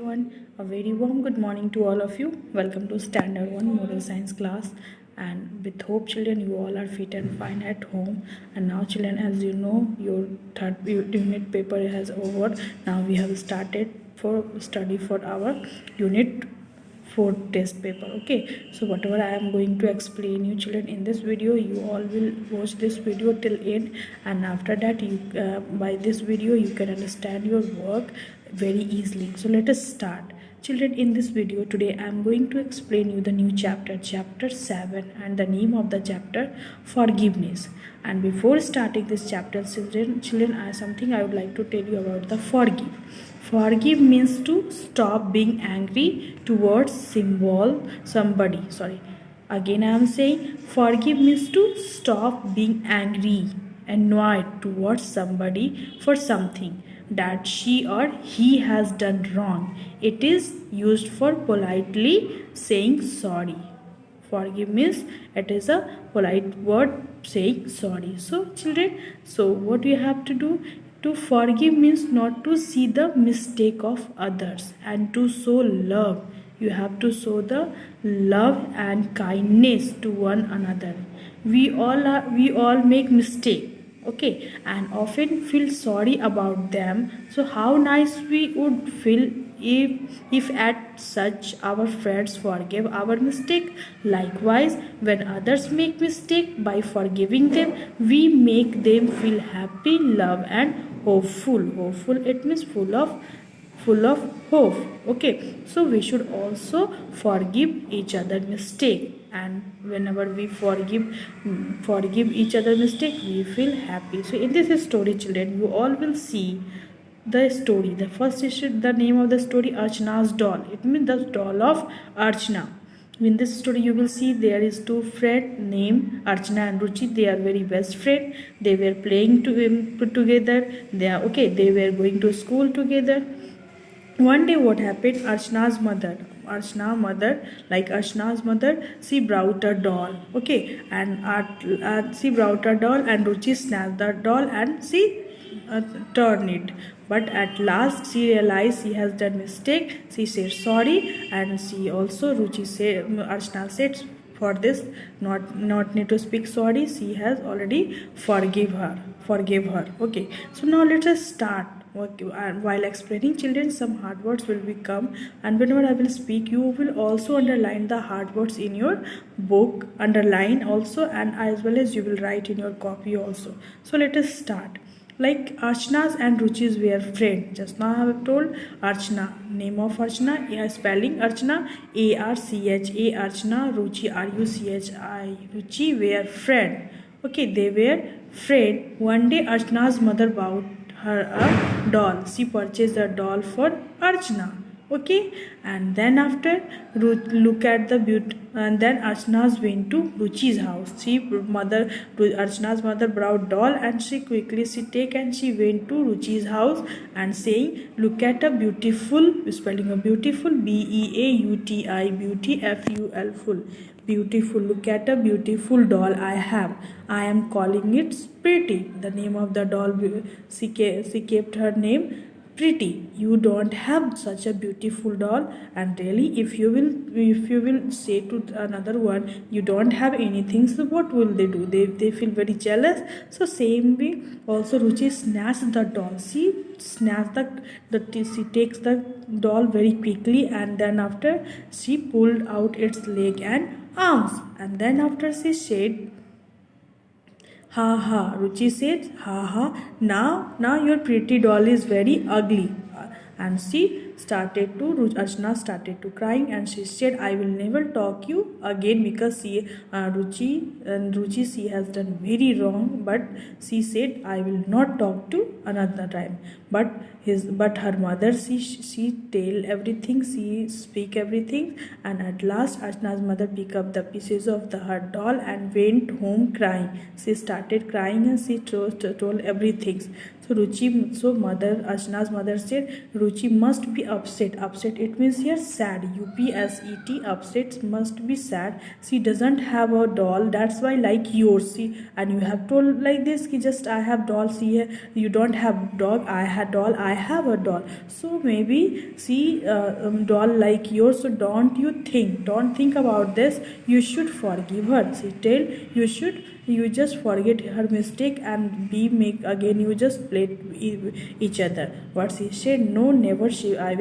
Everyone, a very warm good morning to all of you. Welcome to Standard 1 Moral Science class. And with hope, children, you all are fit and fine at home. And now, children, as you know, your third unit paper has over. Now we have started for study for our unit 4 test paper. Okay, so whatever I am going to explain you, children, in this video, you all will watch this video till end, and after that you by this video you can understand your work very easily. So let us start, children. In this video today I am going to explain you the new chapter 7, and the name of the chapter, forgiveness. And before starting this chapter, children, I something I would like to tell you about the forgive. Forgive means to stop being angry towards somebody. Sorry. Again I am saying forgive means to stop being angry, annoyed towards somebody for something that she or he has done wrong. It is used for politely saying sorry. Forgive means it is a polite word saying sorry. So children, so what you have to do, to forgive means not to see the mistake of others and to show love. You have to show the love and kindness to one another. We all make mistake, okay, and often feel sorry about them. So how nice we would feel if at such our friends forgive our mistake. Likewise, when others make mistake, by forgiving them we make them feel happy, love and hopeful. It means full of hope. Okay, so we should also forgive each other mistake, and whenever we forgive each other mistake, we feel happy. So in this story, children, you all will see the story. The first issue, the name of the story, Archana's doll. It means the doll of Archana. In this story you will see there is two friends named Archana and Ruchi. They are very best friend. They were playing together. They were going to school together. One day what happened, Archana's mother, she brought a doll. Okay, and she brought a doll, and Ruchi snatched the doll and she turned it. But at last she realized she has done mistake. She said sorry, and she also, Archana said, for this not need to speak sorry. She has already forgive her. Okay, so now let us start. Okay, while explaining, children, some hard words will become, and whenever I will speak, you will also underline the hard words in your book, underline also, and as well as you will write in your copy also. So let us start. Like Archana's and Ruchi's were friends. Just now I have told Archana. Name of Archana, spelling Archana, Archa, Archana, Ruchi, Ruchi. Ruchi were friend. Okay, they were friend. One day Archana's mother bought her a doll. She purchased a doll for Archana. Okay, and then after look at the beauty, and then Archana's went to Ruchi's house. Archana's mother brought doll, and she take and she went to Ruchi's house and saying, look at a beautiful, spelling a beautiful, Beauti, beauty, Ful, beautiful. Look at a beautiful doll I have. I am calling it Pretty. The name of the doll, she kept her name Pretty. You don't have such a beautiful doll, and really if you will say to another one you don't have anything, so what will they do? They feel very jealous. So same way also Ruchi snatched the doll. She snatched she takes the doll very quickly, and then after she pulled out its leg and arms, and then after she said, ha ha. Ruchi said, ha ha. Now your pretty doll is very ugly. And Archana started to crying, and she said, I will never talk you again, because Ruchi, she has done very wrong. But she said, I will not talk to another time. But her mother, she tell everything, she speak everything, and at last Archana's mother picked up the pieces of her doll and went home crying. She started crying and she told everything. So Archana's mother said, Ruchi must be be upset. Upset, it means here sad. UPSET, upset must be sad. She doesn't have a doll, that's why like yours. See, and you have told like this ki just I have doll. See, you don't have dog, I had doll, I have a doll. So maybe see doll like yours. So don't think about this. You should forgive her. She tell you just forget her mistake and be make again. You just play each other. What she said, no, never. I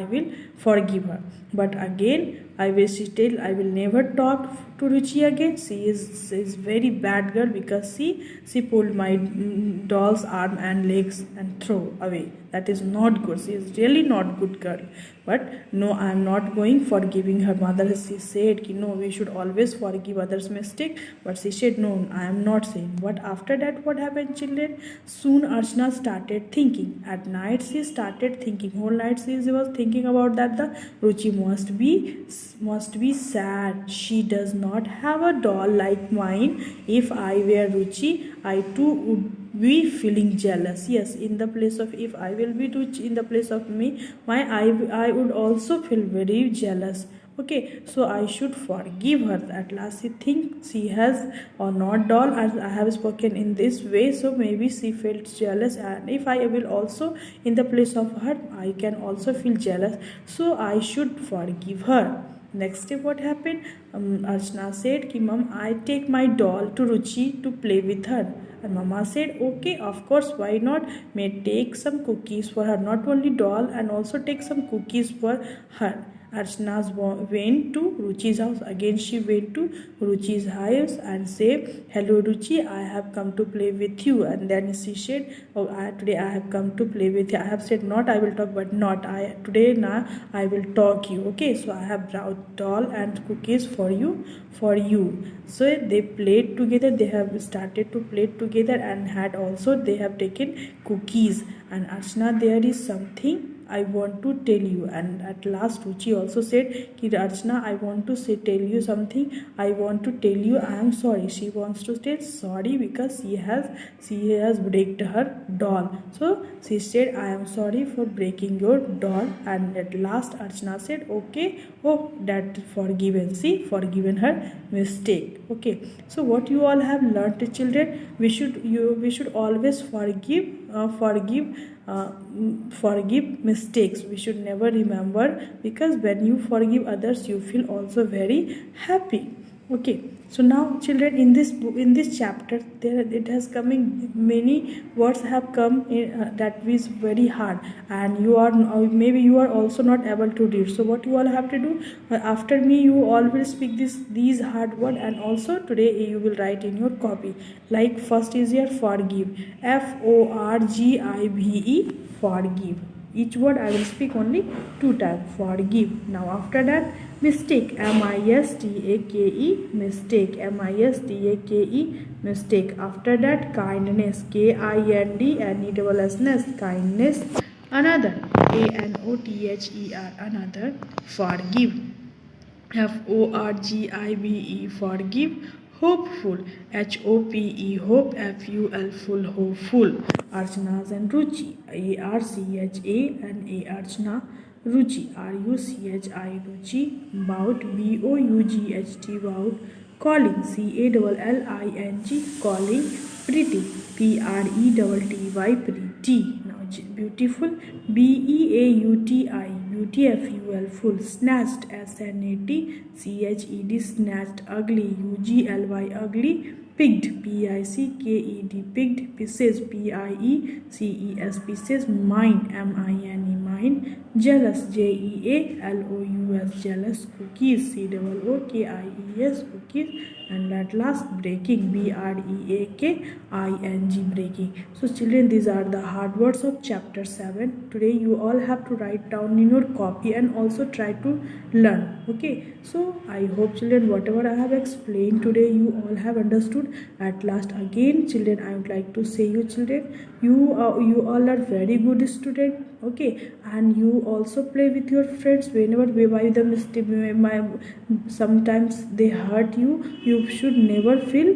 will forgive her. But again, I will never talk to Ruchi again. She is very bad girl because she pulled my doll's arm and legs and throw away. That is not good. She is really not good girl. But no, I am not going forgiving her mother. She said, no, we should always forgive others' mistake. But she said, no, I am not saying. But after that, what happened, children? Soon Archana started thinking. At night, she started thinking. Whole night she was thinking about that the Ruchi must be sad. She does not have a doll like mine. If I were Ruchi, I too would be feeling jealous. Yes, in the place of if I will be Ruchi, in the place of me, I would also feel very jealous. Okay, so I should forgive her. At last she thinks she has or not doll, as I have spoken in this way. So maybe she felt jealous, and if I will also in the place of her, I can also feel jealous. So I should forgive her. Next day, what happened? Archana said, "Ki Mom, I take my doll to Ruchi to play with her." And Mama said, "Okay, of course, why not? May take some cookies for her, not only doll, and also take some cookies for her." Archana went to Ruchi's house. Again, she went to Ruchi's house and said, "Hello, Ruchi, I have come to play with you." And then she said, "Oh, today I have come to play with you." I have said, "Not I will talk, but not I today. Now I will talk you." Okay, so I have brought doll and cookies for you. So they played together. They have started to play together and they have taken cookies. And Archana, there is something I want to tell you. And at last Ruchi also said, Archana, I want to tell you something. I want to tell you I am sorry. She wants to say sorry because she has breaked her doll. So she said, I am sorry for breaking your doll. And at last Archana said, okay, oh, that forgiven. She forgiven her mistake. Okay, so what you all have learned, children, we should always forgive mistakes. We should never remember, because when you forgive others, you feel also very happy. Okay, so now children, in this chapter, it has coming many words have come in, that is very hard, and maybe you are also not able to read. So what you all have to do, after me, you all will speak these hard words, and also today you will write in your copy. Like first is here forgive, forgive, forgive. Each word I will speak only 2 times. Forgive. Now after that, mistake, mistake, mistake, mistake, mistake. After that, kindness, kindness, kindness. Another, another, another. Forgive, forgive, forgive. Hopeful, hope, ful, hopeful. Archana and Ruchi, archa and archana. Ruchi, ruchi. Bout, bought, bout. Calling, calling. Calling. Pretty, pretty, pretty. Now beautiful, beauty, beauty, full. Snatched, snatched, snatched. Ugly, ugly, ugly. Picked, picked, picked. Pieces, piece, pieces. Mine, mine, mine. Jealous, jealous, jealous. Cookies, cookies, cookies. And at last, breaking, breaking, breaking. So children, these are the hard words of chapter 7. Today you all have to write down in your copy and also try to learn. Okay, so I hope children, whatever I have explained today, you all have understood. At last, again children, I would like to say you children, you all are very good student. Okay, and you also play with your friends whenever we buy them. Sometimes they hurt you. You should never feel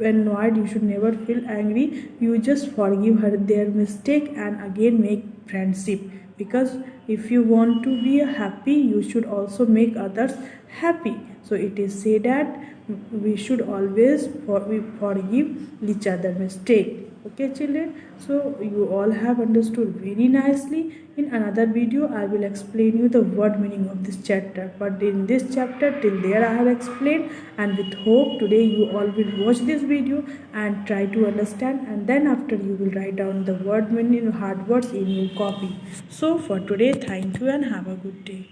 annoyed. You should never feel angry. You just forgive her their mistake and again make friendship. because if you want to be happy, you should also make others happy. So it is said that we should always forgive each other mistake. Okay children, so you all have understood very nicely. In another video I will explain you the word meaning of this chapter, but in this chapter till there I have explained, and with hope today you all will watch this video and try to understand, and then after you will write down the word meaning hard words in your copy. So for today, thank you and have a good day.